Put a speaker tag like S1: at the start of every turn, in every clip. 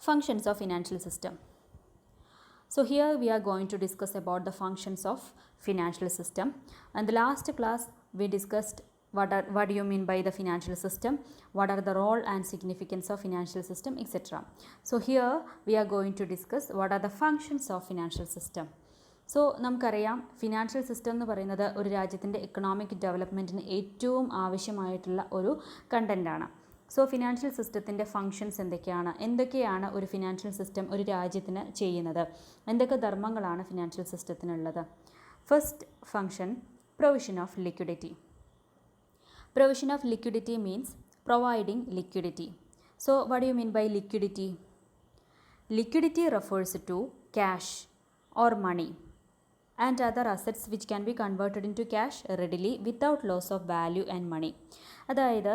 S1: Functions of financial system. So here we are going to discuss about the functions of financial system. And the last class we discussed what do you mean by the financial system, what are the role and significance of financial system, etc. So here we are going to discuss what are the functions of financial system. So നമുക്കറിയാം financial system എന്ന് പറയുന്നത് ഒരു രാജ്യത്തിൻ്റെ economic ഡെവലപ്മെൻറ്റിന് ഏറ്റവും ആവശ്യമായിട്ടുള്ള ഒരു കണ്ടൻറ്റാണ്. സോ ഫിനാൻഷ്യൽ സിസ്റ്റത്തിൻ്റെ ഫങ്ഷൻസ് എന്തൊക്കെയാണ് ഒരു ഫിനാൻഷ്യൽ സിസ്റ്റം ഒരു രാജ്യത്തിന് ചെയ്യുന്നത്, എന്തൊക്കെ ധർമ്മങ്ങളാണ് ഫിനാൻഷ്യൽ സിസ്റ്റത്തിനുള്ളത്. First function, provision of liquidity. Provision of liquidity means providing liquidity. So what do you mean by liquidity? Liquidity refers to cash or money and other assets which can be converted into cash readily without loss of value and money. അതായത്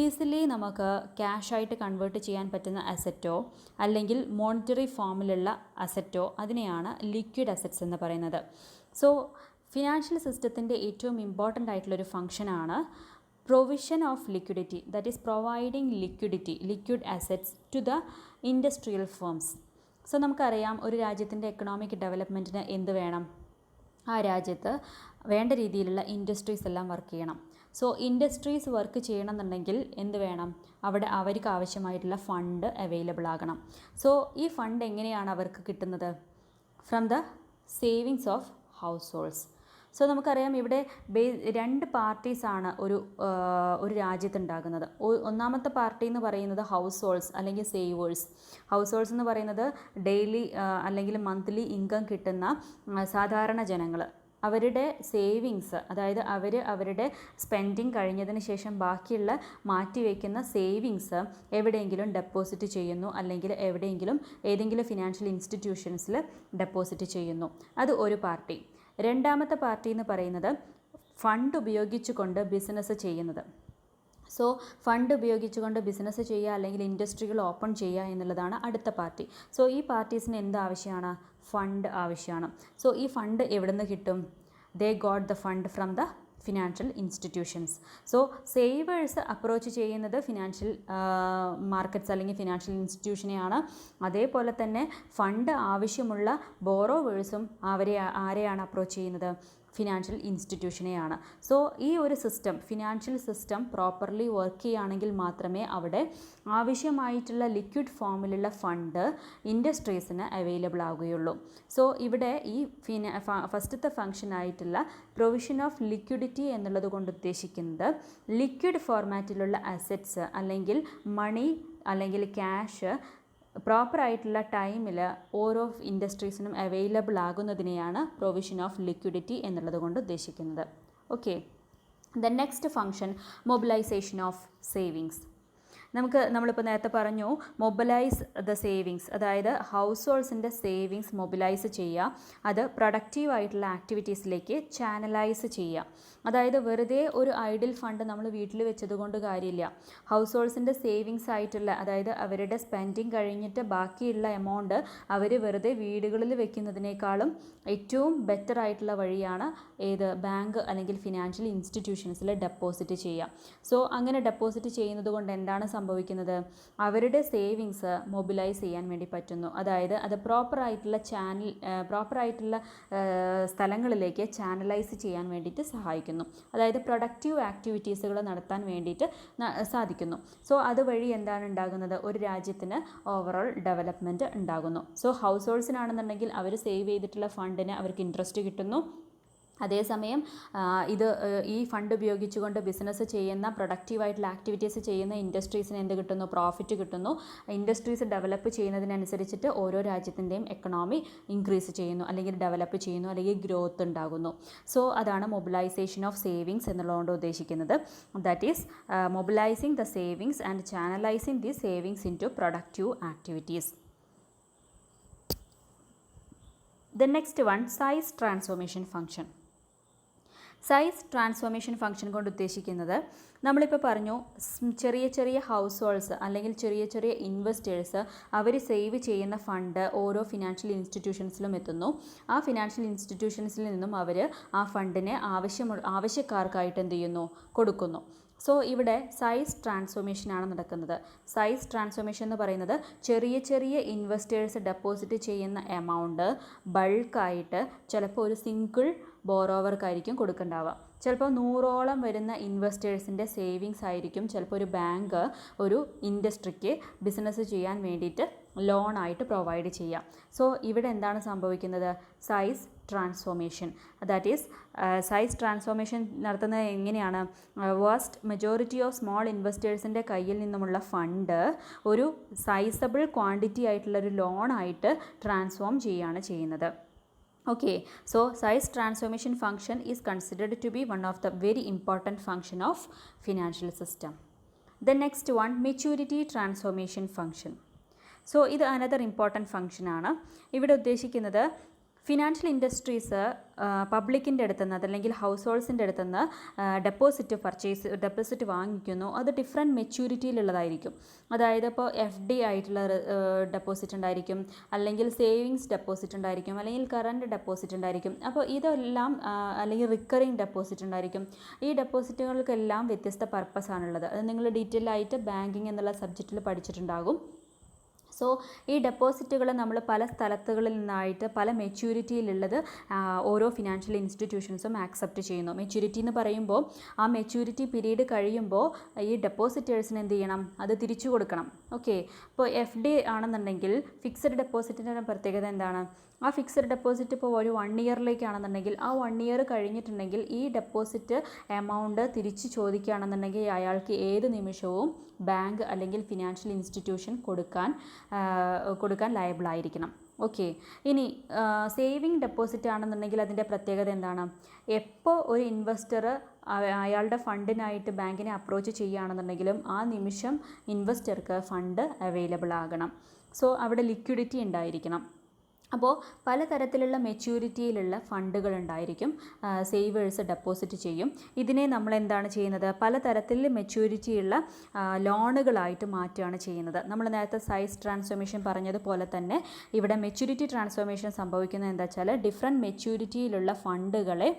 S1: easily നമുക്ക് ക്യാഷായിട്ട് convert ചെയ്യാൻ പറ്റുന്ന അസറ്റോ അല്ലെങ്കിൽ monetary ഫോമിലുള്ള അസറ്റോ അതിനെയാണ് liquid assets എന്ന് പറയുന്നത്. So financial സിസ്റ്റത്തിൻ്റെ ഏറ്റവും ഇമ്പോർട്ടൻ്റ് ആയിട്ടുള്ളൊരു ഫംഗ്ഷനാണ് provision of liquidity, that is providing liquid assets to the industrial firms. So നമുക്കറിയാം ഒരു രാജ്യത്തിൻ്റെ എക്കണോമിക് ഡെവലപ്മെൻറ്റിന് എന്ത് വേണം, ആ രാജ്യത്ത് വേണ്ട രീതിയിലുള്ള ഇൻഡസ്ട്രീസ് എല്ലാം വർക്ക് ചെയ്യണം. സോ ഇൻഡസ്ട്രീസ് വർക്ക് ചെയ്യണമെന്നുണ്ടെങ്കിൽ എന്ത് വേണം, അവിടെ അവർക്ക് ആവശ്യമായിട്ടുള്ള ഫണ്ട് അവൈലബിൾ ആകണം. സോ ഈ ഫണ്ട് എങ്ങനെയാണ് അവർക്ക് കിട്ടുന്നത്? From the savings of house holds. So നമുക്കറിയാം ഇവിടെ രണ്ട് പാർട്ടീസാണ് ഒരു രാജ്യത്തുണ്ടാകുന്നത്. ഒന്നാമത്തെ പാർട്ടി എന്ന് പറയുന്നത് ഹൗസ് ഹോൾഡ്സ് അല്ലെങ്കിൽ സേവേഴ്സ്. ഹൗസ് ഹോൾഡ്സ് എന്ന് പറയുന്നത് ഡെയിലി അല്ലെങ്കിൽ മന്ത്ലി ഇൻകം കിട്ടുന്ന സാധാരണ ജനങ്ങൾ. അവരുടെ സേവിങ്സ്, അതായത് അവരുടെ സ്പെൻഡിങ് കഴിഞ്ഞതിന് ശേഷം ബാക്കിയുള്ള മാറ്റിവെക്കുന്ന സേവിങ്സ് എവിടെയെങ്കിലും ഡെപ്പോസിറ്റ് ചെയ്യുന്നു, അല്ലെങ്കിൽ ഏതെങ്കിലും ഫിനാൻഷ്യൽ ഇൻസ്റ്റിറ്റ്യൂഷൻസിൽ ഡെപ്പോസിറ്റ് ചെയ്യുന്നു. അത് ഒരു പാർട്ടി. രണ്ടാമത്തെ പാർട്ടി എന്ന് പറയുന്നത് ഫണ്ട് ഉപയോഗിച്ചുകൊണ്ട് ബിസിനസ് ചെയ്യുന്നത്. സോ ഫണ്ട് ഉപയോഗിച്ചുകൊണ്ട് ബിസിനസ് ചെയ്യുക അല്ലെങ്കിൽ ഇൻഡസ്ട്രികൾ ഓപ്പൺ ചെയ്യുക എന്നുള്ളതാണ് അടുത്ത പാർട്ടി. സോ ഈ പാർട്ടീസിന് എന്ത് ആവശ്യമാണ്? ഫണ്ട് ആവശ്യമാണ്. സോ ഈ ഫണ്ട് എവിടെ നിന്ന് കിട്ടും? They got the fund from the financial institutions. So Xavier's approach ചെയ്യുന്നത് ഫിനാൻഷ്യൽ മാർക്കറ്റ്സ് അല്ലെങ്കിൽ ഫിനാൻഷ്യൽ ഇൻസ്റ്റിറ്റ്യൂഷനെയാണ്. അതേപോലെ തന്നെ ഫണ്ട് ആവശ്യമുള്ള ബോറോവേഴ്സും ആരെയാണ് അപ്രോച്ച് ചെയ്യുന്നത്? ഫിനാൻഷ്യൽ ഇൻസ്റ്റിറ്റ്യൂഷനെയാണ്. സോ ഈ ഒരു system, financial system properly work ചെയ്യുകയാണെങ്കിൽ മാത്രമേ അവിടെ ആവശ്യമായിട്ടുള്ള ലിക്വിഡ് ഫോമിലുള്ള ഫണ്ട് ഇൻഡസ്ട്രീസിന് അവൈലബിൾ ആവുകയുള്ളൂ. സോ ഇവിടെ ഈ ഫസ്റ്റത്തെ ഫംഗ്ഷനായിട്ടുള്ള പ്രൊവിഷൻ ഓഫ് ലിക്വിഡിറ്റി എന്നുള്ളത് കൊണ്ട് ഉദ്ദേശിക്കുന്നത് ലിക്വിഡ് ഫോർമാറ്റിലുള്ള അസറ്റ്സ് അല്ലെങ്കിൽ മണി അല്ലെങ്കിൽ ക്യാഷ് പ്രോപ്പറായിട്ടുള്ള ടൈമിൽ ഓരോ ഇൻഡസ്ട്രീസിനും അവൈലബിൾ ആകുന്നതിനെയാണ് പ്രൊവിഷൻ ഓഫ് ലിക്വിഡിറ്റി എന്നുള്ളത് കൊണ്ട് ഉദ്ദേശിക്കുന്നത്. Okay, the next function, mobilisation of savings. നമ്മളിപ്പോൾ നേരത്തെ പറഞ്ഞു മൊബിലൈസ് ദ സേവിങ്സ്, അതായത് ഹൗസ് ഹോൾഡ്സിൻ്റെ സേവിങ്സ് മൊബിലൈസ് ചെയ്യുക, അത് പ്രൊഡക്റ്റീവായിട്ടുള്ള ആക്ടിവിറ്റീസിലേക്ക് ചാനലൈസ് ചെയ്യുക. അതായത് വെറുതെ ഒരു ഐഡിൽ ഫണ്ട് നമ്മൾ വീട്ടിൽ വെച്ചത് കൊണ്ട് കാര്യമില്ല. ഹൗസ് ഹോൾഡ്സിൻ്റെ സേവിങ്സ് ആയിട്ടുള്ള, അതായത് അവരുടെ സ്പെൻഡിങ് കഴിഞ്ഞിട്ട് ബാക്കിയുള്ള എമൗണ്ട് അവർ വെറുതെ വീടുകളിൽ വെക്കുന്നതിനേക്കാളും ഏറ്റവും ബെറ്റർ ആയിട്ടുള്ള വഴിയാണ് ബാങ്ക് അല്ലെങ്കിൽ ഫിനാൻഷ്യൽ ഇൻസ്റ്റിറ്റ്യൂഷൻസിൽ ഡെപ്പോസിറ്റ് ചെയ്യുക. സോ അങ്ങനെ ഡെപ്പോസിറ്റ് ചെയ്യുന്നത് കൊണ്ട് എന്താണ് സംഭവിക്കുന്നത്? അവരുടെ സേവിങ്സ് മൊബിലൈസ് ചെയ്യാൻ വേണ്ടി പറ്റുന്നു. അതായത് അത് പ്രോപ്പറായിട്ടുള്ള സ്ഥലങ്ങളിലേക്ക് ചാനലൈസ് ചെയ്യാൻ വേണ്ടിയിട്ട് സഹായിക്കുന്നു. അതായത് പ്രൊഡക്റ്റീവ് ആക്ടിവിറ്റീസുകൾ നടത്താൻ വേണ്ടിയിട്ട് സാധിക്കുന്നു. സോ അതുവഴി എന്താണ് ഉണ്ടാകുന്നത്? ഒരു രാജ്യത്തിന് ഓവറോൾ ഡെവലപ്മെൻറ്റ് ഉണ്ടാകുന്നു. സോ ഹൗസ് ഹോൾഡ്സിനാണെന്നുണ്ടെങ്കിൽ അവർ സേവ് ചെയ്തിട്ടുള്ള ഫണ്ടിന് അവർക്ക് ഇൻട്രസ്റ്റ് കിട്ടുന്നു. അതേസമയം ഈ ഫണ്ട് ഉപയോഗിച്ചുകൊണ്ട് ബിസിനസ് ചെയ്യുന്ന, പ്രൊഡക്റ്റീവായിട്ടുള്ള ആക്ടിവിറ്റീസ് ചെയ്യുന്ന ഇൻഡസ്ട്രീസിന് എന്ത് കിട്ടുന്നു? പ്രോഫിറ്റ് കിട്ടുന്നു. ഇൻഡസ്ട്രീസ് ഡെവലപ്പ് ചെയ്യുന്നതിനനുസരിച്ചിട്ട് ഓരോ രാജ്യത്തിൻ്റെയും എക്കണോമി ഇൻക്രീസ് ചെയ്യുന്നു, അല്ലെങ്കിൽ ഡെവലപ്പ് ചെയ്യുന്നു, അല്ലെങ്കിൽ ഗ്രോത്ത് ഉണ്ടാകുന്നു. സോ അതാണ് മൊബിലൈസേഷൻ ഓഫ് സേവിങ്സ് എന്നുള്ളതുകൊണ്ട് ഉദ്ദേശിക്കുന്നത്. That is mobilising the savings and channelising the savings into productive activities. The next one, size transformation function. Size transformation function കൊണ്ട് ഉദ്ദേശിക്കുന്നത്, നമ്മളിപ്പോൾ പറഞ്ഞു ചെറിയ ഹൗസ് ഹോൾഡ്സ് അല്ലെങ്കിൽ ചെറിയ ഇൻവെസ്റ്റേഴ്സ് അവർ സേവ് ചെയ്യുന്ന ഫണ്ട് ഓരോ ഫിനാൻഷ്യൽ ഇൻസ്റ്റിറ്റ്യൂഷൻസിലും എത്തുന്നു. ആ ഫിനാൻഷ്യൽ ഇൻസ്റ്റിറ്റ്യൂഷൻസിൽ നിന്നും അവർ ആ ഫണ്ടിനെ ആവശ്യക്കാർക്കായിട്ട് എന്ത് ചെയ്യുന്നു? കൊടുക്കുന്നു. സോ ഇവിടെ സൈസ് ട്രാൻസ്ഫോർമേഷനാണ് നടക്കുന്നത്. സൈസ് ട്രാൻസ്ഫോർമേഷൻ എന്ന് പറയുന്നത് ചെറിയ ചെറിയ ഇൻവെസ്റ്റേഴ്സ് ഡെപ്പോസിറ്റ് ചെയ്യുന്ന എമൗണ്ട് ബൾക്കായിട്ട് ചിലപ്പോൾ ഒരു സിംഗിൾ ബോറോവർക്കായിരിക്കും കൊടുക്കണ്ടാവുക. ചിലപ്പോൾ 100ഓളം വരുന്ന ഇൻവെസ്റ്റേഴ്സിൻ്റെ സേവിങ്സ് ആയിരിക്കും ചിലപ്പോൾ ഒരു ബാങ്ക് ഒരു ഇൻഡസ്ട്രിക്ക് ബിസിനസ് ചെയ്യാൻ വേണ്ടിയിട്ട് ലോണായിട്ട് പ്രൊവൈഡ് ചെയ്യാം. സോ ഇവിടെ എന്താണ് സംഭവിക്കുന്നത്? Size transformation. That is size transformation നടത്തുന്നത് എങ്ങനെയാണ്? വാസ്റ്റ് മെജോറിറ്റി ഓഫ് സ്മോൾ ഇൻവെസ്റ്റേഴ്സിൻ്റെ കയ്യിൽ നിന്നുമുള്ള ഫണ്ട് ഒരു സൈസബിൾ ക്വാണ്ടിറ്റി ആയിട്ടുള്ള ഒരു ലോണായിട്ട് ട്രാൻസ്ഫോം ചെയ്യുകയാണ് ചെയ്യുന്നത്. Okay, so size transformation function is considered to be one of the very important function of financial system. The next one, maturity transformation function. So ഇത് another important function ആണ്. ഇവിടെ ഉദ്ദേശിക്കുന്നത് financial industries പബ്ലിക്കിൻ്റെ അടുത്തുനിന്ന് അതല്ലെങ്കിൽ house ഹോൾഡ്സിൻ്റെ അടുത്തുനിന്ന് deposit വാങ്ങിക്കുന്നു. അത് different മെച്യൂരിറ്റിയിലുള്ളതായിരിക്കും. അതായത് ഇപ്പോൾ FD ആയിട്ടുള്ള ഡെപ്പോസിറ്റ് ഉണ്ടായിരിക്കും, അല്ലെങ്കിൽ സേവിങ്സ് ഡെപ്പോസിറ്റ് ഉണ്ടായിരിക്കും, അല്ലെങ്കിൽ കറണ്ട് ഡെപ്പോസിറ്റ് ഉണ്ടായിരിക്കും. അപ്പോൾ ഇതെല്ലാം അല്ലെങ്കിൽ റിക്കറിങ് ഡെപ്പോസിറ്റ് ഉണ്ടായിരിക്കും. ഈ ഡെപ്പോസിറ്റുകൾക്കെല്ലാം വ്യത്യസ്ത പർപ്പസാണുള്ളത്. അത് നിങ്ങൾ ഡീറ്റെയിൽ ആയിട്ട് ബാങ്കിങ് എന്നുള്ള സബ്ജക്റ്റിൽ പഠിച്ചിട്ടുണ്ടാകും. സോ ഈ ഡെപ്പോസിറ്റുകൾ നമ്മൾ പല സ്ഥലത്തുകളിൽ നിന്നായിട്ട് പല മെച്യൂരിറ്റിയിലുള്ളത് ഓരോ ഫിനാൻഷ്യൽ ഇൻസ്റ്റിറ്റ്യൂഷൻസും ആക്സെപ്റ്റ് ചെയ്യുന്നു. മെച്യൂരിറ്റി എന്ന് പറയുമ്പോൾ ആ മെച്യൂരിറ്റി പീരീഡ് കഴിയുമ്പോൾ ഈ ഡെപ്പോസിറ്റേഴ്സിന് എന്ത് ചെയ്യണം? അത് തിരിച്ചു കൊടുക്കണം. ഓക്കെ, ഇപ്പോൾ FD ആണെന്നുണ്ടെങ്കിൽ ഫിക്സഡ് ഡെപ്പോസിറ്റിൻ്റെ പ്രത്യേകത എന്താണ്? ആ ഫിക്സഡ് ഡെപ്പോസിറ്റ് ഇപ്പോൾ ഒരു 1 ഇയറിലേക്കാണെന്നുണ്ടെങ്കിൽ ആ 1 ഇയർ കഴിഞ്ഞിട്ടുണ്ടെങ്കിൽ ഈ ഡെപ്പോസിറ്റ് എമൗണ്ട് തിരിച്ച് ചോദിക്കുകയാണെന്നുണ്ടെങ്കിൽ അയാൾക്ക് ഏത് നിമിഷവും ബാങ്ക് അല്ലെങ്കിൽ ഫിനാൻഷ്യൽ ഇൻസ്റ്റിറ്റ്യൂഷൻ കൊടുക്കാൻ ലയബിളായിരിക്കണം. ഓക്കെ, ഇനി സേവിങ് ഡെപ്പോസിറ്റ് ആണെന്നുണ്ടെങ്കിൽ അതിൻ്റെ പ്രത്യേകത എന്താണ്? എപ്പോൾ ഒരു ഇൻവെസ്റ്റർ അയാളുടെ ഫണ്ടിനായിട്ട് ബാങ്കിനെ അപ്രോച്ച് ചെയ്യുകയാണെന്നുണ്ടെങ്കിലും ആ നിമിഷം ഇൻവെസ്റ്റർക്ക് ഫണ്ട് അവൈലബിൾ ആകണം. സോ അവിടെ ലിക്വിഡിറ്റി ഉണ്ടായിരിക്കണം. അപ്പോൾ പലതരത്തിലുള്ള മെച്യൂരിറ്റിയിലുള്ള ഫണ്ടുകൾ ഉണ്ടായിരിക്കും. സേവേഴ്സ് ഡെപ്പോസിറ്റ് ചെയ്യും. ഇതിനെ നമ്മൾ എന്താണ് ചെയ്യുന്നത്? പലതരത്തിൽ മെച്യൂരിറ്റിയുള്ള ലോണുകളായിട്ട് മാറ്റുകയാണ് ചെയ്യുന്നത്. നമ്മൾ നേരത്തെ സൈസ് ട്രാൻസ്ഫോർമേഷൻ പറഞ്ഞതുപോലെ തന്നെ ഇവിടെ മെച്യൂരിറ്റി ട്രാൻസ്ഫോർമേഷൻ സംഭവിക്കുന്നത് എന്താ വെച്ചാൽ ഡിഫറെൻറ്റ് മെച്യൂരിറ്റിയിലുള്ള ഫണ്ടുകളെ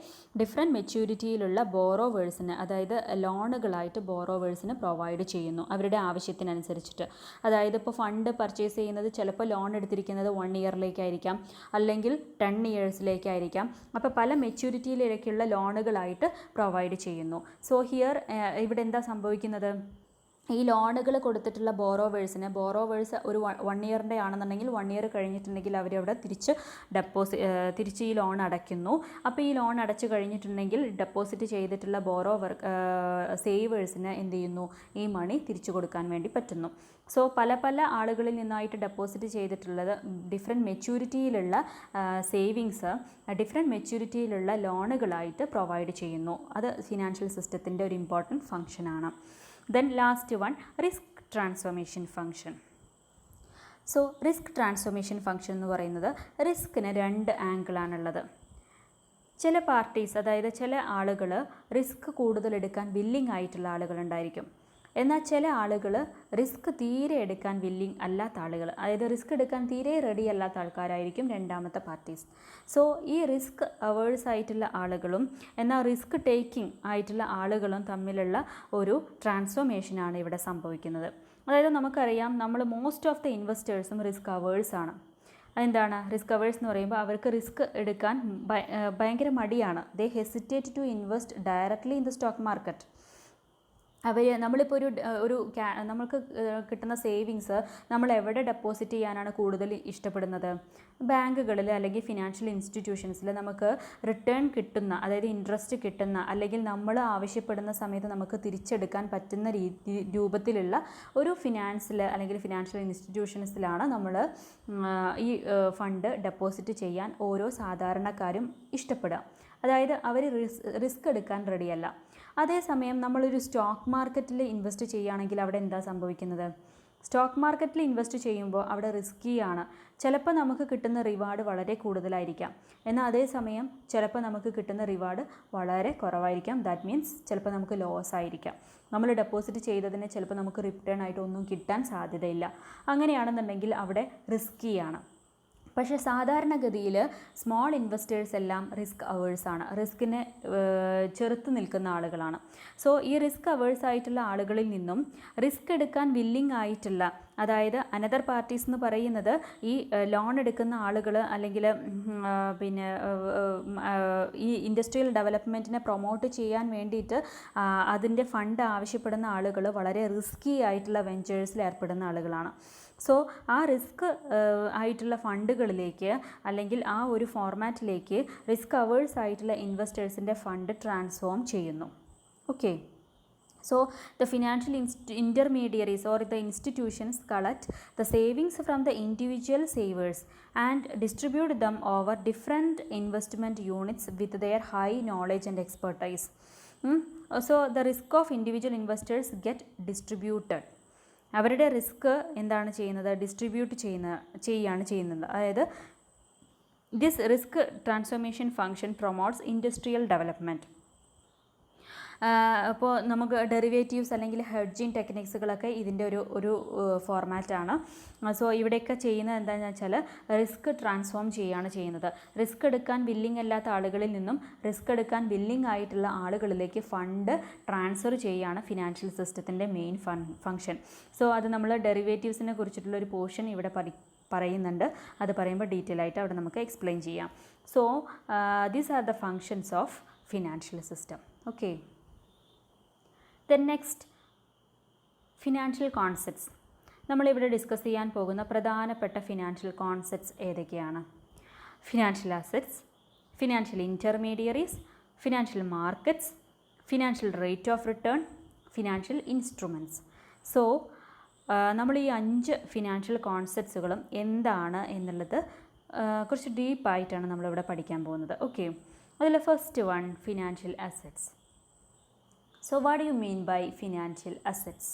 S1: ഡിഫറെൻറ്റ് മെച്യൂരിറ്റിയിലുള്ള ബോറോവേഴ്സിന്, അതായത് ലോണുകളായിട്ട് ബോറോവേഴ്സിന് പ്രൊവൈഡ് ചെയ്യുന്നു അവരുടെ ആവശ്യത്തിനനുസരിച്ചിട്ട്. അതായത് ഇപ്പോൾ ഫണ്ട് പർച്ചേസ് ചെയ്യുന്നത് ചിലപ്പോൾ ലോൺ എടുത്തിരിക്കുന്നത് 1 ഇയറിലേക്കായിരിക്കും, അല്ലെങ്കിൽ 10 ഇയേഴ്സിലേക്കായിരിക്കാം. അപ്പോൾ പല മെച്യൂരിറ്റിയിലേക്കുള്ള ലോണുകളായിട്ട് പ്രൊവൈഡ് ചെയ്യുന്നു. സോ ഹിയർ ഇവിടെ എന്താ സംഭവിക്കുന്നത്? ഈ ലോണുകൾ കൊടുത്തിട്ടുള്ള ബോറോവേഴ്സ് ഒരു 1 ഇയറിൻ്റെ ആണെന്നുണ്ടെങ്കിൽ 1 ഇയർ കഴിഞ്ഞിട്ടുണ്ടെങ്കിൽ അവരവിടെ തിരിച്ച് ഈ ലോൺ അടയ്ക്കുന്നു. അപ്പോൾ ഈ ലോൺ അടച്ചു കഴിഞ്ഞിട്ടുണ്ടെങ്കിൽ ഡെപ്പോസിറ്റ് ചെയ്തിട്ടുള്ള സേവേഴ്സിന് എന്ത് ചെയ്യുന്നു? ഈ മണി തിരിച്ചു കൊടുക്കാൻ വേണ്ടി പറ്റുന്നു. സോ പല ആളുകളിൽ നിന്നായിട്ട് ഡെപ്പോസിറ്റ് ചെയ്തിട്ടുള്ളത് ഡിഫറെൻറ്റ് മെച്യൂരിറ്റിയിലുള്ള സേവിങ്സ് ഡിഫറെൻറ്റ് മെച്യൂരിറ്റിയിലുള്ള ലോണുകളായിട്ട് പ്രൊവൈഡ് ചെയ്യുന്നു. അത് ഫിനാൻഷ്യൽ സിസ്റ്റത്തിൻ്റെ ഒരു ഇമ്പോർട്ടൻറ്റ് ഫംഗ്ഷനാണ്. Then last one, risk transformation function. So risk transformation function എന്ന് പറയുന്നത് റിസ്കിന് 2 ആംഗിളാണുള്ളത്. ചില പാർട്ടീസ്, അതായത് ചില ആളുകൾ റിസ്ക് കൂടുതൽ എടുക്കാൻ വില്ലിംഗ് ആയിട്ടുള്ള ആളുകളുണ്ടായിരിക്കും. എന്നാൽ ചില ആളുകൾ റിസ്ക് തീരെ എടുക്കാൻ വില്ലിംഗ് അല്ലാത്ത ആളുകൾ, അതായത് റിസ്ക് എടുക്കാൻ തീരെ റെഡി അല്ലാത്ത ആൾക്കാരായിരിക്കും രണ്ടാമത്തെ പാർട്ടീസ്. സോ ഈ റിസ്ക് അവേഴ്സ് ആയിട്ടുള്ള ആളുകളും എന്നാൽ റിസ്ക് ടേക്കിംഗ് ആയിട്ടുള്ള ആളുകളും തമ്മിലുള്ള ഒരു ട്രാൻസ്ഫോർമേഷനാണ് ഇവിടെ സംഭവിക്കുന്നത്. അതായത് നമുക്കറിയാം, നമ്മൾ മോസ്റ്റ് ഓഫ് ദ ഇൻവെസ്റ്റേഴ്സും റിസ്ക് അവേഴ്സാണ്. എന്താണ് റിസ്ക് അവേഴ്സ് എന്ന് പറയുമ്പോൾ? അവർക്ക് റിസ്ക് എടുക്കാൻ ഭയങ്കര മടിയാണ്. They hesitate to invest directly in the stock market. നമ്മളിപ്പോൾ നമുക്ക് കിട്ടുന്ന സേവിങ്സ് നമ്മൾ എവിടെ ഡെപ്പോസിറ്റ് ചെയ്യാനാണ് കൂടുതൽ ഇഷ്ടപ്പെടുന്നത്? ബാങ്കുകളിൽ അല്ലെങ്കിൽ ഫിനാൻഷ്യൽ ഇൻസ്റ്റിറ്റ്യൂഷൻസിൽ നമുക്ക് റിട്ടേൺ കിട്ടുന്ന, അതായത് ഇൻട്രസ്റ്റ് കിട്ടുന്ന, അല്ലെങ്കിൽ നമ്മൾ ആവശ്യപ്പെടുന്ന സമയത്ത് നമുക്ക് തിരിച്ചെടുക്കാൻ പറ്റുന്ന രൂപത്തിലുള്ള ഒരു ഫിനാൻസിൽ അല്ലെങ്കിൽ ഫിനാൻഷ്യൽ ഇൻസ്റ്റിറ്റ്യൂഷൻസിലാണ് നമ്മൾ ഈ ഫണ്ട് ഡെപ്പോസിറ്റ് ചെയ്യാൻ ഓരോ സാധാരണക്കാരും ഇഷ്ടപ്പെടുക. അതായത് അവർ റിസ്ക് എടുക്കാൻ റെഡിയല്ല. അതേസമയം നമ്മളൊരു സ്റ്റോക്ക് മാർക്കറ്റിൽ ഇൻവെസ്റ്റ് ചെയ്യുകയാണെങ്കിൽ അവിടെ എന്താ സംഭവിക്കുന്നത്? സ്റ്റോക്ക് മാർക്കറ്റിൽ ഇൻവെസ്റ്റ് ചെയ്യുമ്പോൾ അവിടെ റിസ്ക്കിയാണ്. ചിലപ്പോൾ നമുക്ക് കിട്ടുന്ന റിവാർഡ് വളരെ കൂടുതലായിരിക്കാം, എന്നാൽ അതേസമയം ചിലപ്പോൾ നമുക്ക് കിട്ടുന്ന റിവാർഡ് വളരെ കുറവായിരിക്കാം. ദാറ്റ് മീൻസ് ചിലപ്പോൾ നമുക്ക് ലോസ് ആയിരിക്കാം. നമ്മൾ ഡെപ്പോസിറ്റ് ചെയ്തതിന് ചിലപ്പോൾ നമുക്ക് റിട്ടേൺ ആയിട്ട് ഒന്നും കിട്ടാൻ സാധ്യതയില്ല. അങ്ങനെയാണെന്നുണ്ടെങ്കിൽ അവിടെ റിസ്ക്കിയാണ്. പക്ഷേ സാധാരണഗതിയിൽ സ്മോൾ ഇൻവെസ്റ്റേഴ്സ് എല്ലാം റിസ്ക് അവേഴ്സാണ്, റിസ്കിനെ ചെറുത്ത് നിൽക്കുന്ന ആളുകളാണ്. സോ ഈ റിസ്ക് അവേഴ്സ് ആയിട്ടുള്ള ആളുകളിൽ നിന്നും റിസ്ക് എടുക്കാൻ വില്ലിംഗ് ആയിട്ടുള്ള, അതായത് അനദർ പാർട്ടീസ് എന്ന് പറയുന്നത് ഈ ലോൺ എടുക്കുന്ന ആളുകൾ അല്ലെങ്കിൽ പിന്നെ ഈ ഇൻഡസ്ട്രിയൽ ഡെവലപ്മെൻറ്റിനെ പ്രൊമോട്ട് ചെയ്യാൻ വേണ്ടിയിട്ട് അതിൻ്റെ ഫണ്ട് ആവശ്യപ്പെടുന്ന ആളുകൾ വളരെ റിസ്കി ആയിട്ടുള്ള വെഞ്ചേഴ്സിൽ ഏർപ്പെടുന്ന ആളുകളാണ്. സോ ആ റിസ്ക് ആയിട്ടുള്ള ഫണ്ടുകളിലേക്ക് അല്ലെങ്കിൽ ആ ഒരു ഫോർമാറ്റിലേക്ക് റിസ്ക് അവേഴ്സ് ആയിട്ടുള്ള ഇൻവെസ്റ്റേഴ്സിൻ്റെ ഫണ്ട് ട്രാൻസ്ഫോം ചെയ്യുന്നു. Okay. So the financial intermediaries or the institutions collect the savings from the individual savers and distribute them over different investment units with their high knowledge and expertise. So the risk of individual investors get distributed. അവരുടെ risk എന്താണ് ചെയ്യുന്നത്? Distribute ചെയ്യുകയാണ് ചെയ്യുന്നത്. അതായത് this risk transformation function promotes industrial development. അപ്പോൾ നമുക്ക് derivatives അല്ലെങ്കിൽ hedging ടെക്നിക്സുകളൊക്കെ ഇതിൻ്റെ ഒരു ഫോർമാറ്റാണ്. സോ ഇവിടെയൊക്കെ ചെയ്യുന്നത് എന്താണെന്ന് വെച്ചാൽ റിസ്ക് ട്രാൻസ്ഫോം ചെയ്യുകയാണ് ചെയ്യുന്നത്. റിസ്ക് എടുക്കാൻ വില്ലിംഗ് അല്ലാത്ത ആളുകളിൽ നിന്നും റിസ്ക് എടുക്കാൻ വില്ലിംഗ് ആയിട്ടുള്ള ആളുകളിലേക്ക് ഫണ്ട് ട്രാൻസ്ഫർ ചെയ്യുകയാണ് ഫിനാൻഷ്യൽ സിസ്റ്റത്തിൻ്റെ മെയിൻ ഫംഗ്ഷൻ. സോ അത് നമ്മൾ ഡെറിവേറ്റീവ്സിനെ കുറിച്ചിട്ടുള്ളൊരു പോർഷൻ ഇവിടെ പറയുന്നുണ്ട്. അത് പറയുമ്പോൾ ഡീറ്റെയിൽ ആയിട്ട് അവിടെ നമുക്ക് എക്സ്പ്ലെയിൻ ചെയ്യാം. So these are the functions of financial system. Okay. Then next, financial concepts. നമ്മളിവിടെ ഡിസ്കസ് ചെയ്യാൻ പോകുന്ന പ്രധാനപ്പെട്ട ഫിനാൻഷ്യൽ കോൺസെപ്റ്റ്സ് ഏതൊക്കെയാണ്? Financial assets, financial intermediaries, financial markets, financial rate of return, financial instruments. So നമ്മൾ ഈ 5 ഫിനാൻഷ്യൽ കോൺസെപ്റ്റ്സുകളും എന്താണ് എന്നുള്ളത് കുറച്ച് ഡീപ്പായിട്ടാണ് നമ്മളിവിടെ പഠിക്കാൻ പോകുന്നത്. ഓക്കെ. അതിൽ first one, financial assets. So what do you mean by financial assets?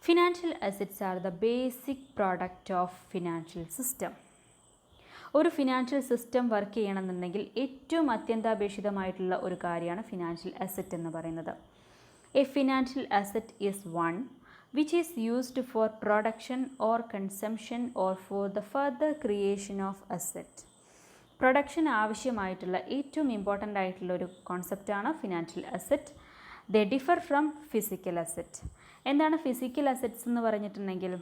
S1: Financial assets are the basic product of financial system. ഒരു ഫിനാൻഷ്യൽ സിസ്റ്റം വർക്ക് ചെയ്യണമെന്നുണ്ടെങ്കിൽ ഏറ്റവും അത്യന്താപേക്ഷിതമായിട്ടുള്ള ഒരു കാര്യമാണ് ഫിനാൻഷ്യൽ അസറ്റ് എന്ന് പറയുന്നത്. A financial asset is one which is used for production or consumption or for the further creation of asset. Production ആവശ്യമായിട്ടുള്ള ഏറ്റവും important ആയിട്ടുള്ള ഒരു കോൺസെപ്റ്റാണ് financial asset. They differ from physical asset. എന്താണ് ഫിസിക്കൽ അസറ്റ്സ് എന്ന് പറഞ്ഞിട്ടുണ്ടെങ്കിൽ?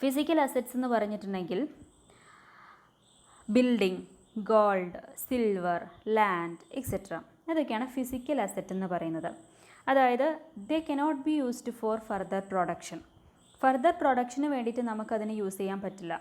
S1: ഫിസിക്കൽ അസറ്റ്സ് എന്ന് പറഞ്ഞിട്ടുണ്ടെങ്കിൽ building, gold, silver, land etcetera, അതൊക്കെയാണ് ഫിസിക്കൽ അസറ്റ് എന്ന് പറയുന്നത്. അതായത് they cannot be used for further production. Further പ്രൊഡക്ഷന് വേണ്ടിയിട്ട് നമുക്കതിന് യൂസ് ചെയ്യാൻ പറ്റില്ല.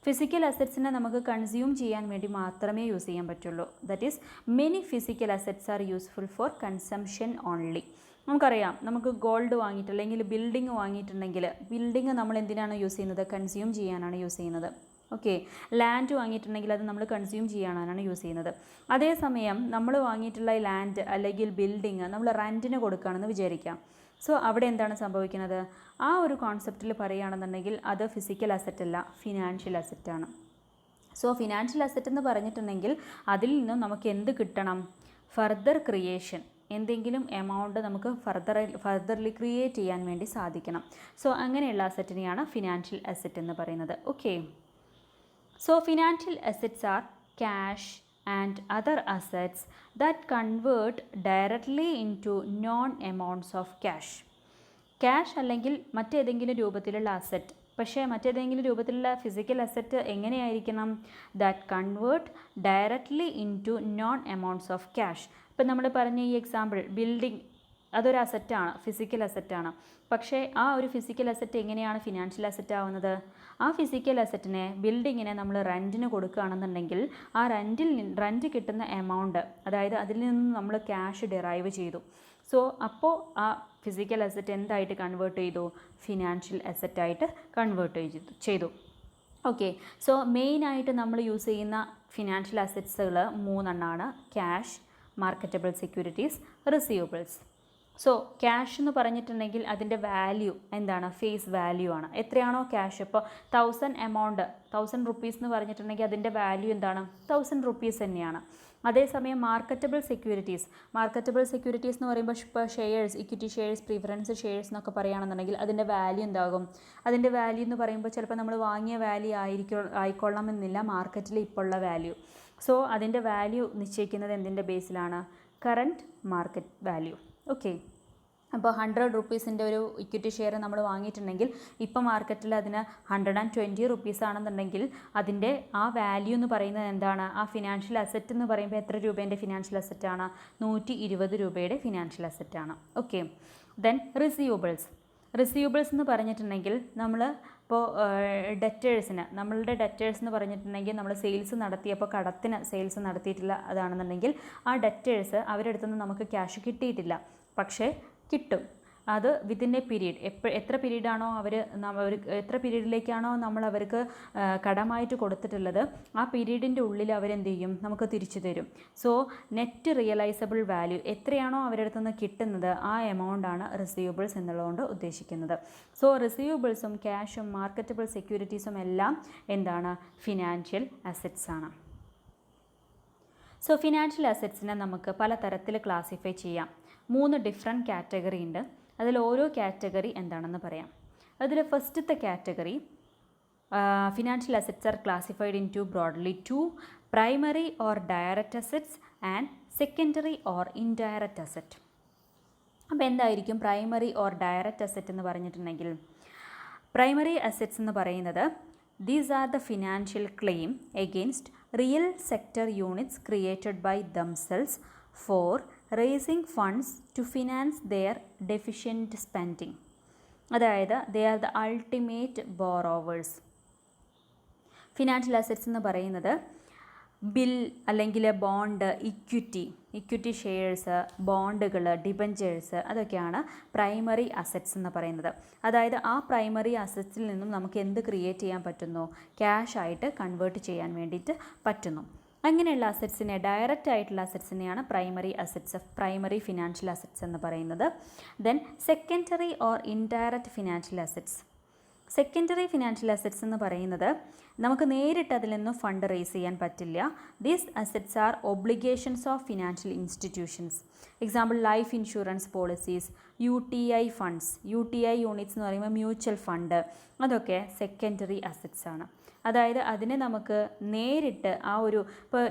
S1: ഫിസിക്കൽ അസറ്റ്സിനെ നമുക്ക് കൺസ്യൂം ചെയ്യാൻ വേണ്ടി മാത്രമേ യൂസ് ചെയ്യാൻ പറ്റുള്ളൂ. That is many physical assets R useful for consumption only. നമുക്കറിയാം, നമുക്ക് ഗോൾഡ് വാങ്ങിയിട്ട് അല്ലെങ്കിൽ ബിൽഡിംഗ് വാങ്ങിയിട്ടുണ്ടെങ്കിൽ ബിൽഡിംഗ് നമ്മൾ എന്തിനാണ് യൂസ് ചെയ്യുന്നത്? കൺസ്യൂം ചെയ്യാനാണ് യൂസ് ചെയ്യുന്നത്. ഓക്കെ. ലാൻഡ് വാങ്ങിയിട്ടുണ്ടെങ്കിൽ അത് നമ്മൾ കൺസ്യൂം ചെയ്യാനാണ് യൂസ് ചെയ്യുന്നത്. അതേസമയം നമ്മൾ വാങ്ങിയിട്ടുള്ള ലാൻഡ് അല്ലെങ്കിൽ ബിൽഡിംഗ് നമ്മൾ റെൻറ്റിന് കൊടുക്കുകയാണെന്ന് വിചാരിക്കാം. സോ അവിടെ എന്താണ് സംഭവിക്കുന്നത്? ആ ഒരു കോൺസെപ്റ്റിൽ പറയുകയാണെന്നുണ്ടെങ്കിൽ അത് ഫിസിക്കൽ അസറ്റ് അല്ല, ഫിനാൻഷ്യൽ അസറ്റാണ്. സോ ഫിനാൻഷ്യൽ അസറ്റ് എന്ന് പറഞ്ഞിട്ടുണ്ടെങ്കിൽ അതിൽ നിന്നും നമുക്ക് എന്ത് കിട്ടണം? ഫർദർ ക്രിയേഷൻ, എന്തെങ്കിലും എമൗണ്ട് നമുക്ക് ഫർദർലി ക്രിയേറ്റ് ചെയ്യാൻ വേണ്ടി സാധിക്കണം. സോ അങ്ങനെയുള്ള അസറ്റിനെയാണ് ഫിനാൻഷ്യൽ അസറ്റ് എന്ന് പറയുന്നത്. Okay. So financial assets R cash and other assets that convert directly into known amounts of cash. Cash അല്ലെങ്കിൽ മറ്റേതെങ്കിലും രൂപത്തിലുള്ള അസറ്റ്, പക്ഷേ മറ്റേതെങ്കിലും രൂപത്തിലുള്ള ഫിസിക്കൽ അസറ്റ് എങ്ങനെയായിരിക്കണം? That convert directly into known amounts of cash. ഇപ്പം നമ്മൾ പറഞ്ഞ ഈ എക്സാമ്പിൾ ബിൽഡിംഗ്, അതൊരു അസറ്റാണ്, ഫിസിക്കൽ അസറ്റാണ്. പക്ഷേ ആ ഒരു ഫിസിക്കൽ അസറ്റ് എങ്ങനെയാണ് ഫിനാൻഷ്യൽ അസറ്റ് ആവുന്നത്? ആ ഫിസിക്കൽ അസറ്റിനെ, ബിൽഡിങ്ങിനെ നമ്മൾ റെൻറ്റിന് കൊടുക്കുകയാണെന്നുണ്ടെങ്കിൽ ആ റെൻറ്റ് കിട്ടുന്ന എമൗണ്ട്, അതായത് അതിൽ നിന്ന് നമ്മൾ ക്യാഷ് ഡിറൈവ് ചെയ്തു. സോ അപ്പോൾ ആ ഫിസിക്കൽ അസറ്റ് എന്തായിട്ട് കൺവേർട്ട് ചെയ്തു? ഫിനാൻഷ്യൽ അസറ്റായിട്ട് കൺവേർട്ട് ചെയ്തു. ഓക്കെ. സോ മെയിനായിട്ട് നമ്മൾ യൂസ് ചെയ്യുന്ന ഫിനാൻഷ്യൽ അസറ്റ്സുകൾ 3 എണ്ണമാണ്: cash, marketable securities, receivables. So cash എന്ന് പറഞ്ഞിട്ടുണ്ടെങ്കിൽ അതിൻ്റെ വാല്യൂ എന്താണ്? ഫേസ് വാല്യൂ ആണ്. എത്രയാണോ ക്യാഷ്, ഇപ്പോൾ 1000 റുപ്പീസ് എന്ന് പറഞ്ഞിട്ടുണ്ടെങ്കിൽ അതിൻ്റെ വാല്യൂ എന്താണ്? 1000 റുപ്പീസ് തന്നെയാണ്. അതേസമയം മാർക്കറ്റബിൾ സെക്യൂരിറ്റീസ് എന്ന് പറയുമ്പോൾ ഇപ്പോൾ shares, equity shares, preference shares എന്നൊക്കെ പറയുകയാണെന്നുണ്ടെങ്കിൽ അതിൻ്റെ വാല്യൂ എന്താകും? അതിൻ്റെ വാല്യൂ എന്ന് പറയുമ്പോൾ ചിലപ്പോൾ നമ്മൾ വാങ്ങിയ വാല്യൂ ആയിക്കൊള്ളണമെന്നില്ല മാർക്കറ്റിൽ ഇപ്പോൾ ഉള്ള വാല്യൂ. സോ അതിൻ്റെ വാല്യൂ നിശ്ചയിക്കുന്നത് എന്തിൻ്റെ ബേസിലാണ്? Current market value. ഓക്കെ, അപ്പോൾ 100 റുപ്പീസിൻ്റെ ഒരു ഇക്വിറ്റി ഷെയർ നമ്മൾ വാങ്ങിയിട്ടുണ്ടെങ്കിൽ ഇപ്പോൾ മാർക്കറ്റിൽ അതിന് 120 റുപ്പീസ് ആണെന്നുണ്ടെങ്കിൽ അതിൻ്റെ ആ വാല്യൂ എന്ന് പറയുന്നത് എന്താണ്? ആ ഫിനാൻഷ്യൽ അസറ്റ് എന്ന് പറയുമ്പോൾ എത്ര രൂപേൻ്റെ ഫിനാൻഷ്യൽ അസറ്റാണ്? 120 രൂപയുടെ ഫിനാൻഷ്യൽ അസറ്റാണ്. ഓക്കെ, ദെൻ റിസീവബിൾസ് എന്ന് പറഞ്ഞിട്ടുണ്ടെങ്കിൽ നമ്മൾ ഇപ്പോൾ നമ്മളുടെ ഡെറ്റേഴ്സ് എന്ന് പറഞ്ഞിട്ടുണ്ടെങ്കിൽ നമ്മൾ സെയിൽസ് നടത്തിയപ്പോൾ കടത്തിന് സെയിൽസ് നടത്തിയിട്ടില്ല അതാണെന്നുണ്ടെങ്കിൽ ആ ഡെറ്റേഴ്സ് അവരുടെ അടുത്തുനിന്ന് നമുക്ക് ക്യാഷ് കിട്ടിയിട്ടില്ല, പക്ഷേ കിട്ടും. അത് വിത്തിൻ എ പീരീഡ്, എത്ര പീരീഡാണോ എത്ര പീരീഡിലേക്കാണോ നമ്മൾ അവർക്ക് കടമായിട്ട് കൊടുത്തിട്ടുള്ളത് ആ പീരീഡിൻ്റെ ഉള്ളിൽ അവരെന്ത് ചെയ്യും? നമുക്ക് തിരിച്ചു തരും. സോ നെറ്റ് റിയലൈസബിൾ വാല്യൂ എത്രയാണോ അവരുടെ അടുത്ത് നിന്ന് കിട്ടുന്നത് ആ എമൗണ്ടാണ് റിസീവബിൾസ് എന്നുള്ളതുകൊണ്ട് ഉദ്ദേശിക്കുന്നത്. സോ റിസീവബിൾസും ക്യാഷും മാർക്കറ്റബിൾ സെക്യൂരിറ്റീസും എല്ലാം എന്താണ്? ഫിനാൻഷ്യൽ അസറ്റ്സ് ആണ്. സോ ഫിനാൻഷ്യൽ അസറ്റ്സിനെ നമുക്ക് പല തരത്തിൽ ക്ലാസിഫൈ ചെയ്യാം. 3 ഡിഫറെൻറ്റ് കാറ്റഗറി ഉണ്ട്. അതിൽ ഓരോ കാറ്റഗറി എന്താണെന്ന് പറയാം. അതിൽ ഫസ്റ്റത്തെ category financial assets are classified into broadly 2 primary or direct assets and secondary or indirect asset. അപ്പോൾ എന്തായിരിക്കും പ്രൈമറി ഓർ ഡയറക്റ്റ് അസറ്റ് എന്ന് പറഞ്ഞിട്ടുണ്ടെങ്കിൽ? പ്രൈമറി അസറ്റ്സ് എന്ന് പറയുന്നത് these are the financial claim against real sector units created by themselves for raising funds to finance their deficient spending. അതായത് they are the ultimate borrowers. Financial assets എന്ന് പറയുന്നത് bill അല്ലെങ്കിൽ bond, equity shares, ബോണ്ടുകൾ, debentures, അതൊക്കെയാണ് primary assets എന്ന് പറയുന്നത്. അതായത് ആ പ്രൈമറി അസറ്റ്സിൽ നിന്നും നമുക്ക് എന്ത് ക്രിയേറ്റ് ചെയ്യാൻ പറ്റുന്നു? ക്യാഷ് ആയിട്ട് കൺവേർട്ട് ചെയ്യാൻ വേണ്ടിയിട്ട് പറ്റുന്നു. അങ്ങനെയുള്ള അസറ്റ്സിനെ, ഡയറക്റ്റ് ആയിട്ടുള്ള അസറ്റ്സിനെയാണ് പ്രൈമറി ഫിനാൻഷ്യൽ അസറ്റ്സ് എന്ന് പറയുന്നത്. Then secondary or indirect financial assets. Secondary financial assets എന്ന് പറയുന്നത് നമുക്ക് നേരിട്ട് അതിൽ നിന്നും ഫണ്ട് റേസ് ചെയ്യാൻ പറ്റില്ല. These assets R obligations of financial institutions. Example life insurance policies, UTI funds, UTI units എന്ന് പറയുമ്പോൾ മ്യൂച്വൽ ഫണ്ട്, അതൊക്കെ സെക്കൻഡറി അസറ്റ്സ് ആണ്. അതായത് അതിനെ നമുക്ക് നേരിട്ട് ആ ഒരു ഇപ്പോൾ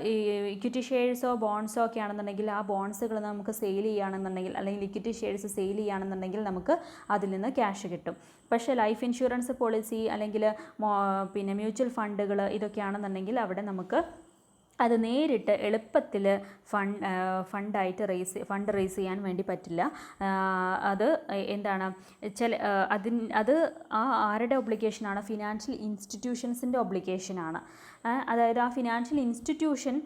S1: ഇക്വിറ്റി ഷെയർസോ ബോൺസോ ഒക്കെ ആണെന്നുണ്ടെങ്കിൽ ആ ബോൺസുകൾ നമുക്ക് സെയിൽ ചെയ്യുകയാണെന്നുണ്ടെങ്കിൽ അല്ലെങ്കിൽ ഇക്വിറ്റി ഷെയർസ് സെയിൽ ചെയ്യുകയാണെന്നുണ്ടെങ്കിൽ നമുക്ക് അതിൽ നിന്ന് ക്യാഷ് കിട്ടും. പക്ഷേ ലൈഫ് ഇൻഷുറൻസ് പോളിസി അല്ലെങ്കിൽ പിന്നെ മ്യൂച്വൽ ഫണ്ടുകൾ ഇതൊക്കെയാണെന്നുണ്ടെങ്കിൽ അവിടെ നമുക്ക് അത് നേരിട്ട് എളുപ്പത്തിൽ ഫണ്ട് റേസ് ചെയ്യാൻ വേണ്ടി പറ്റില്ല. അത് എന്താണ് അത് ആരുടെ ഒബ്ലിഗേഷനാണ്? ഫിനാൻഷ്യൽ ഇൻസ്റ്റിറ്റ്യൂഷൻസിൻ്റെ ഒബ്ലിഗേഷനാണ്. അതായത് ആ ഫിനാൻഷ്യൽ ഇൻസ്റ്റിറ്റ്യൂഷൻ